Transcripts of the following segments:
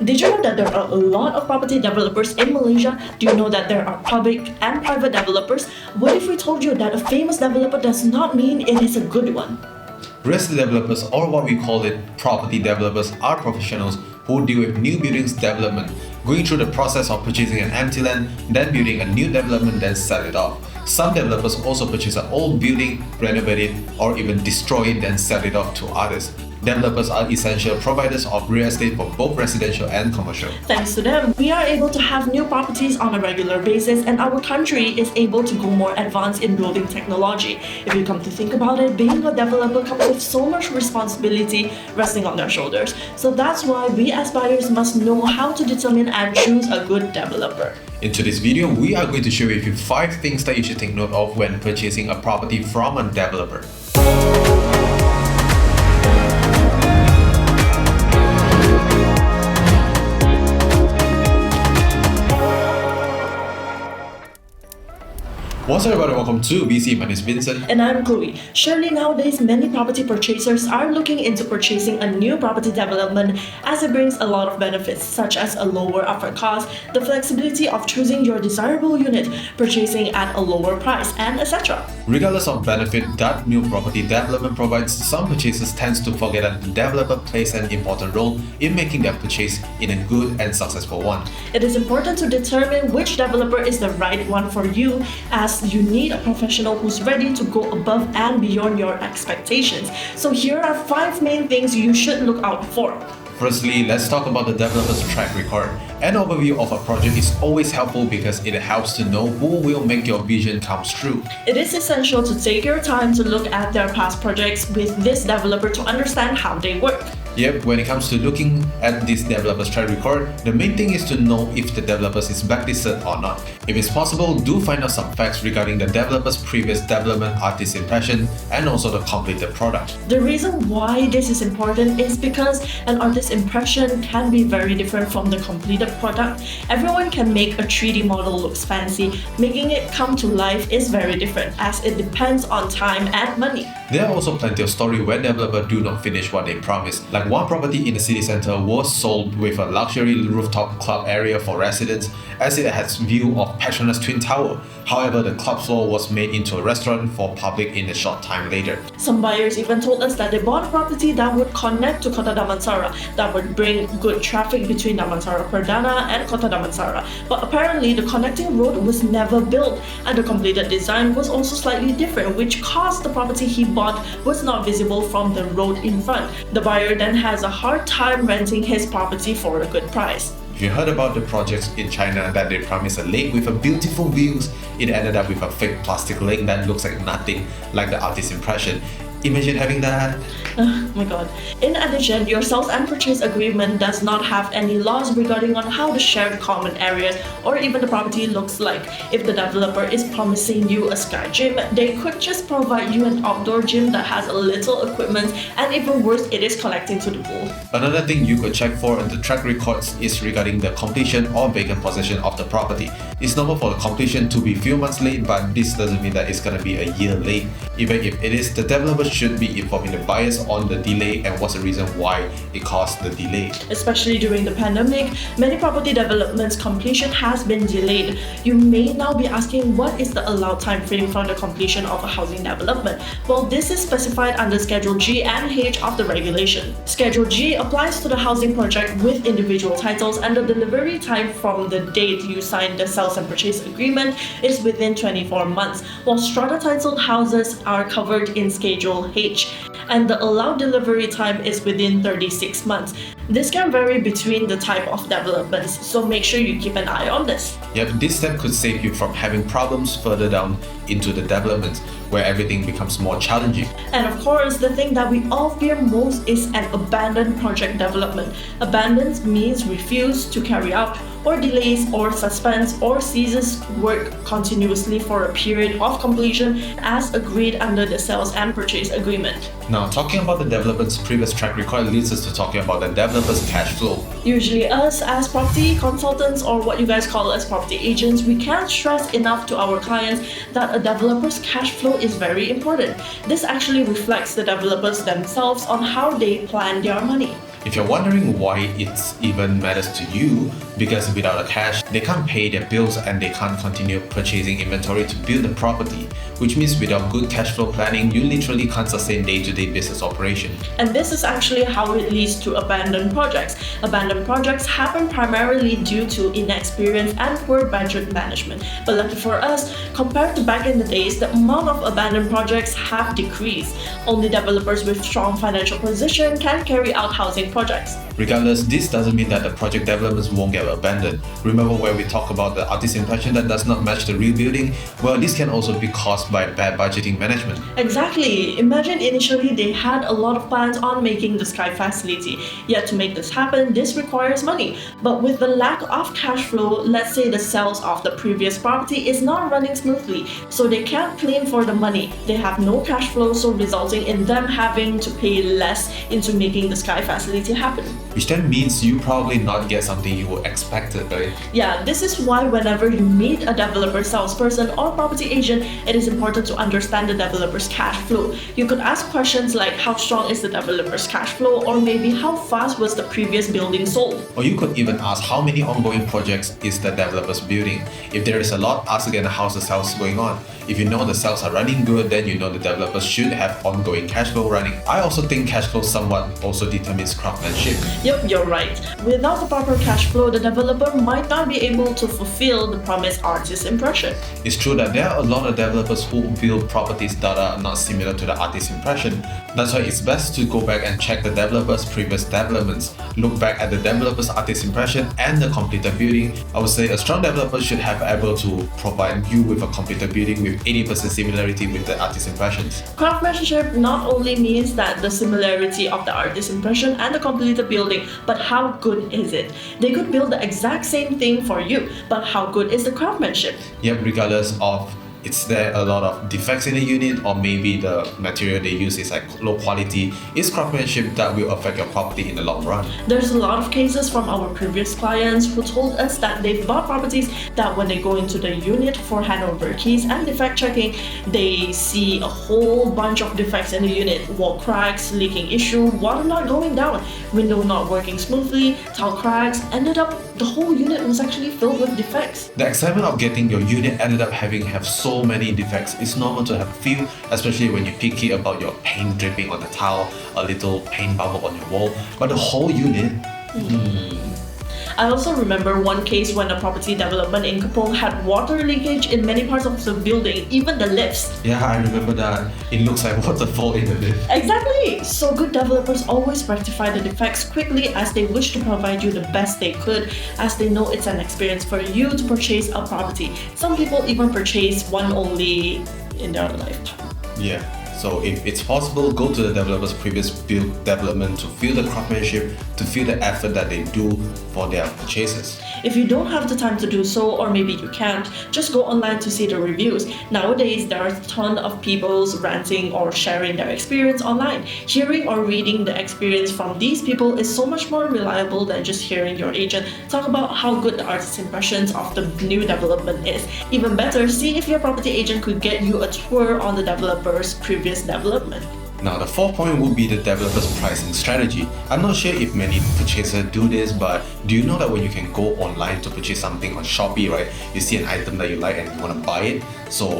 Did you know that there are a lot of property developers in Malaysia? Do you know that there are public and private developers? What if we told you that a famous developer does not mean it is a good one? Real estate developers, or what we call it, property developers, are professionals who deal with new buildings development, going through the process of purchasing an empty land, then building a new development, then sell it off. Some developers also purchase an old building, renovate it, or even destroy it, then sell it off to others. Developers are essential providers of real estate for both residential and commercial. Thanks to them, we are able to have new properties on a regular basis, and our country is able to go more advanced in building technology. If you come to think about it, being a developer comes with so much responsibility resting on their shoulders. So that's why we as buyers must know how to determine and choose a good developer. In today's video, we are going to share with you 5 things that you should take note of when purchasing a property from a developer. What's up everybody, welcome to VC. My name is Vincent. And I'm Chloe. Surely nowadays, many property purchasers are looking into purchasing a new property development as it brings a lot of benefits such as a lower upfront cost, the flexibility of choosing your desirable unit, purchasing at a lower price, and etc. Regardless of benefit that new property development provides, some purchasers tend to forget that the developer plays an important role in making their purchase in a good and successful one. It is important to determine which developer is the right one for you, as you need a professional who's ready to go above and beyond your expectations. So here are 5 main things you should look out for. Firstly, let's talk about the developer's track record. An overview of a project is always helpful because it helps to know who will make your vision come true. It is essential to take your time to look at their past projects with this developer to understand how they work. Yep, when it comes to looking at this developer's track record, the main thing is to know if the developer is blacklisted or not. If it's possible, do find out some facts regarding the developer's previous development artist impression and also the completed product. The reason why this is important is because an artist impression can be very different from the completed product. Everyone can make a 3D model looks fancy. Making it come to life is very different as it depends on time and money. There are also plenty of stories where developers do not finish what they promised. Like one property in the city center was sold with a luxury rooftop club area for residents as it has view of Petronas Twin Tower. However, the club floor was made into a restaurant for public in a short time later. Some buyers even told us that they bought a property that would connect to Kota Damansara, that would bring good traffic between Damansara Perdana and Kota Damansara. But apparently, the connecting road was never built, and the completed design was also slightly different, which caused the property he bought was not visible from the road in front. The buyer then has a hard time renting his property for a good price. If you heard about the projects in China that they promised a lake with a beautiful views, it ended up with a fake plastic lake that looks like nothing, like the artist's impression. Imagine having that. Oh my god. In addition, your sales and purchase agreement does not have any laws regarding on how the shared common areas or even the property looks like. If the developer is promising you a sky gym, they could just provide you an outdoor gym that has a little equipment, and even worse, it is connecting to the pool. Another thing you could check for in the track records is regarding the completion or vacant possession of the property. It's normal for the completion to be few months late, but this doesn't mean that it's gonna be a year late. Even if it is, the developer should be informing the buyers on the delay and what's the reason why it caused the delay. Especially during the pandemic, many property developments completion has been delayed. You may now be asking, what is the allowed time frame for the completion of a housing development? Well, this is specified under Schedule G and H of the regulation. Schedule G applies to the housing project with individual titles, and the delivery time from the date you sign the sales and purchase agreement is within 24 months, while strata titled houses are covered in Schedule H, and the allowed delivery time is within 36 months. This can vary between the type of developments, so make sure you keep an eye on this. Yep, this step could save you from having problems further down into the development where everything becomes more challenging. And of course, the thing that we all fear most is an abandoned project development. Abandoned means refuse to carry out, or delays, or suspends, or ceases work continuously for a period of completion as agreed under the sales and purchase agreement. Now, talking about the developer's previous track record leads us to talking about the developer's cash flow. Usually us as property consultants, or what you guys call as property agents, we can't stress enough to our clients that a developer's cash flow is very important. This actually reflects the developers themselves on how they plan their money. If you're wondering why it even matters to you, because without the cash, they can't pay their bills and they can't continue purchasing inventory to build the property, which means without good cash flow planning, you literally can't sustain day-to-day business operation. And this is actually how it leads to abandoned projects. Abandoned projects happen primarily due to inexperience and poor budget management. But lucky for us, compared to back in the days, the amount of abandoned projects have decreased. Only developers with strong financial position can carry out housing projects. Regardless, this doesn't mean that the project developments won't get abandoned. Remember where we talk about the artist impression that does not match the real building? Well, this can also be caused by bad budgeting management. Exactly. Imagine initially they had a lot of plans on making the sky facility. Yet to make this happen, this requires money. But with the lack of cash flow, let's say the sales of the previous property is not running smoothly, so they can't claim for the money. They have no cash flow, so resulting in them having to pay less into making the sky facility happen. Which then means you probably not get something you were expected, right? Yeah, this is why whenever you meet a developer salesperson or property agent, it is important to understand the developer's cash flow. You could ask questions like how strong is the developer's cash flow, or maybe how fast was the previous building sold. Or you could even ask how many ongoing projects is the developer's building. If there is a lot, ask again how's the sales going on. If you know the sales are running good, then you know the developers should have ongoing cash flow running. I also think cash flow somewhat also determines craftsmanship. Yep, you're right. Without the proper cash flow, the developer might not be able to fulfill the promised artist impression. It's true that there are a lot of developers who build properties that are not similar to the artist impression. That's why it's best to go back and check the developer's previous developments. Look back at the developer's artist impression and the completed building. I would say a strong developer should have able to provide you with a completed building with 80% similarity with the artist impressions. Craftsmanship not only means that the similarity of the artist impression and the completed building, but how good is it? They could build the exact same thing for you, but how good is the craftsmanship? Yep, regardless of is there a lot of defects in the unit, or maybe the material they use is like low quality, it's craftsmanship that will affect your property in the long run. There's a lot of cases from our previous clients who told us that they've bought properties that when they go into the unit for handover keys and defect checking, they see a whole bunch of defects in the unit: wall cracks, leaking issue, water not going down, window not working smoothly, tile cracks. Ended up the whole unit was actually filled with defects. The excitement of getting your unit ended up have so many defects. It's normal to have a few, especially when you're picky about your paint dripping on the tile, a little paint bubble on your wall, but the whole unit. I also remember one case when a property development in Kapong had water leakage in many parts of the building, even the lifts. Yeah, I remember that. It looks like waterfall in the lift. Exactly! So good developers always rectify the defects quickly as they wish to provide you the best they could, as they know it's an experience for you to purchase a property. Some people even purchase one only in their lifetime. Yeah. So if it's possible, go to the developer's previous build development to feel the craftsmanship, to feel the effort that they do for their purchases. If you don't have the time to do so, or maybe you can't, just go online to see the reviews. Nowadays, there are a ton of people ranting or sharing their experience online. Hearing or reading the experience from these people is so much more reliable than just hearing your agent talk about how good the artist's impressions of the new development is. Even better, see if your property agent could get you a tour on the developer's previous development. Now, the fourth point would be the developer's pricing strategy. I'm not sure if many purchasers do this, but do you know that when you can go online to purchase something on Shopee, right? You see an item that you like and you want to buy it.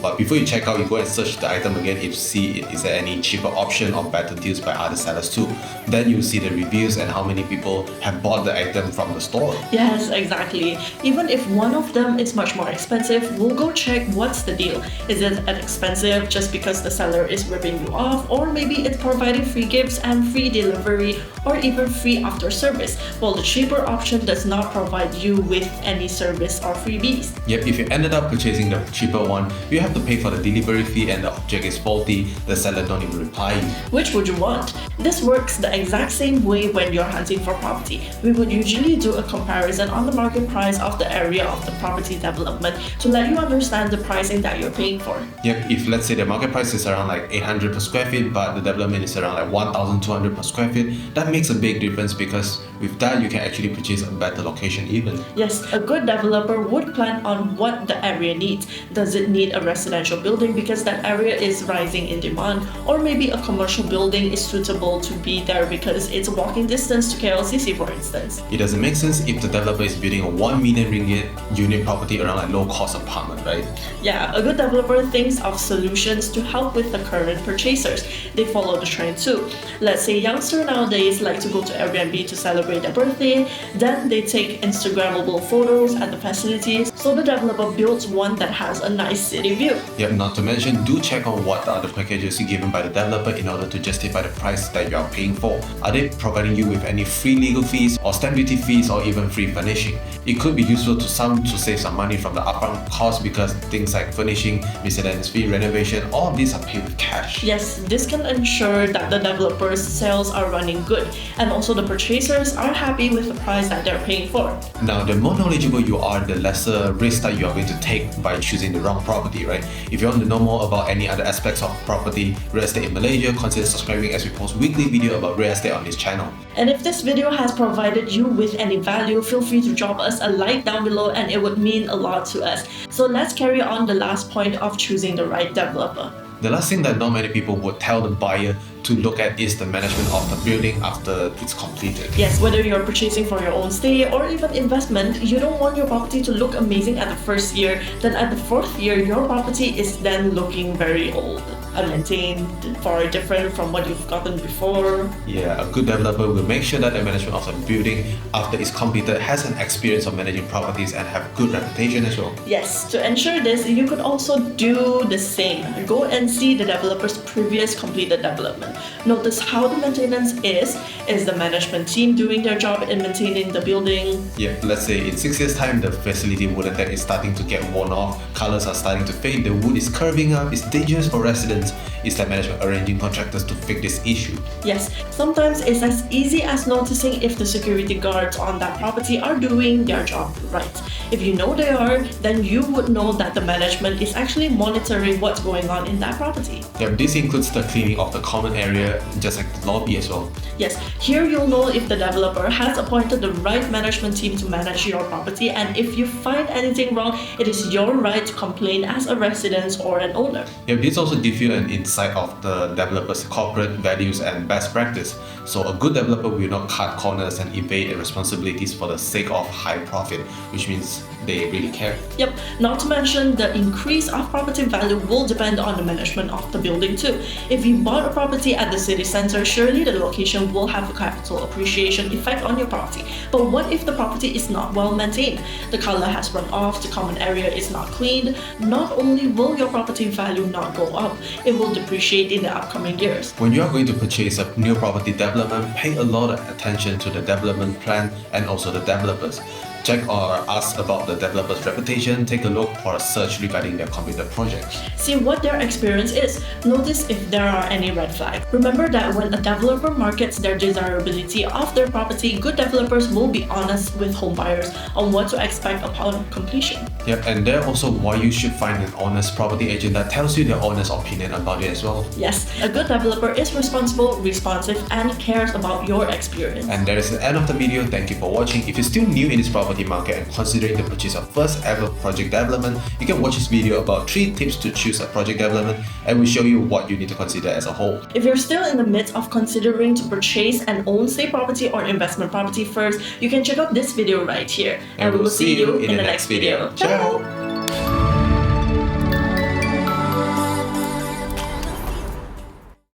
But before you check out, you go and search the item again if see is there any cheaper option or better deals by other sellers too. Then you see the reviews and how many people have bought the item from the store. Yes, exactly. Even if one of them is much more expensive, we'll go check what's the deal. Is it expensive just because the seller is ripping you off, or maybe it's providing free gifts and free delivery, or even free after service, while the cheaper option does not provide you with any service or freebies. Yep, if you ended up purchasing the cheaper one, you have to pay for the delivery fee and the object is faulty, the seller don't even reply you. Which would you want? This works the exact same way when you're hunting for property. We would usually do a comparison on the market price of the area of the property development to let you understand the pricing that you're paying for. Yep, if let's say the market price is around like 800 per square feet, but the development is around like 1,200 per square feet, that makes a big difference because with that you can actually purchase a better location even. Yes, a good developer would plan on what the area needs. Does it need a residential building because that area is rising in demand, or maybe a commercial building is suitable to be there because it's a walking distance to KLCC, for instance. It doesn't make sense if the developer is building a 1 million ringgit unit property around like low-cost apartment, right? Yeah, a good developer thinks of solutions to help with the current purchasers. They follow the trend too. Let's say youngsters nowadays like to go to Airbnb to celebrate their birthday, then they take Instagrammable photos at the facilities, so the developer builds one that has a nice city view. Yep, not to mention, do check on what are the packages given by the developer in order to justify the price that you are paying for. Are they providing you with any free legal fees or stamp duty fees or even free furnishing? It could be useful to some to save some money from the upfront cost because things like furnishing, miscellaneous fee, renovation, all of these are paid with cash. Yes, this can ensure that the developer's sales are running good and also the purchasers are happy with the price that they're paying for. Now, the more knowledgeable you are, the lesser risk that you are going to take by choosing the wrong property, right? If you want to know more about any other aspects of property, real estate in Malaysia, consider subscribing as we post weekly video about real estate on this channel. And if this video has provided you with any value, feel free to drop us a like down below and it would mean a lot to us. So let's carry on the last point of choosing the right developer. The last thing that not many people would tell the buyer to look at is the management of the building after it's completed. Yes, whether you're purchasing for your own stay or even investment, you don't want your property to look amazing at the first year, then at the fourth year, your property is then looking very old, unmaintained, far different from what you've gotten before. Yeah, a good developer will make sure that the management of the building after it's completed has an experience of managing properties and have good reputation as well. Yes, to ensure this, you could also do the same. Go and see the developer's previous completed development. Notice how the maintenance is. Is the management team doing their job in maintaining the building? Yeah, let's say in 6 years time, the facility wooden deck is starting to get worn off, colors are starting to fade, the wood is curving up, it's dangerous for residents. Is that management arranging contractors to fix this issue? Yes, sometimes it's as easy as noticing if the security guards on that property are doing their job right. If you know they are, then you would know that the management is actually monitoring what's going on in that property. Yeah, this includes the cleaning of the common area, just like the lobby as well. Yes, here you'll know if the developer has appointed the right management team to manage your property, and if you find anything wrong, it is your right to complain as a resident or an owner. Yeah, this also gives you an insight of the developer's corporate values and best practice. So a good developer will not cut corners and evade responsibilities for the sake of high profit, which means they really care. Yep, not to mention the increase of property value will depend on the management of the building too. If you bought a property at the city center, surely the location will have a capital appreciation effect on your property. But what if the property is not well maintained? The color has run off, the common area is not cleaned. Not only will your property value not go up, it will depreciate in the upcoming years. When you are going to purchase a new property development, pay a lot of attention to the development plan and also the developers. Check or ask about the developer's reputation, take a look or a search regarding their completed projects. See what their experience is. Notice if there are any red flags. Remember that when a developer markets their desirability of their property, good developers will be honest with home buyers on what to expect upon completion. Yep, and there also why you should find an honest property agent that tells you their honest opinion about it as well. Yes, a good developer is responsible, responsive, and cares about your experience. And that is the end of the video. Thank you for watching. If you're still new in this property market and considering the purchase of first ever project development, you can watch this video about 3 tips to choose a project development, and we'll show you what you need to consider as a whole. If you're still in the midst of considering to purchase an own stay property or investment property first, you can check out this video right here. And we will see you in the next video. Ciao!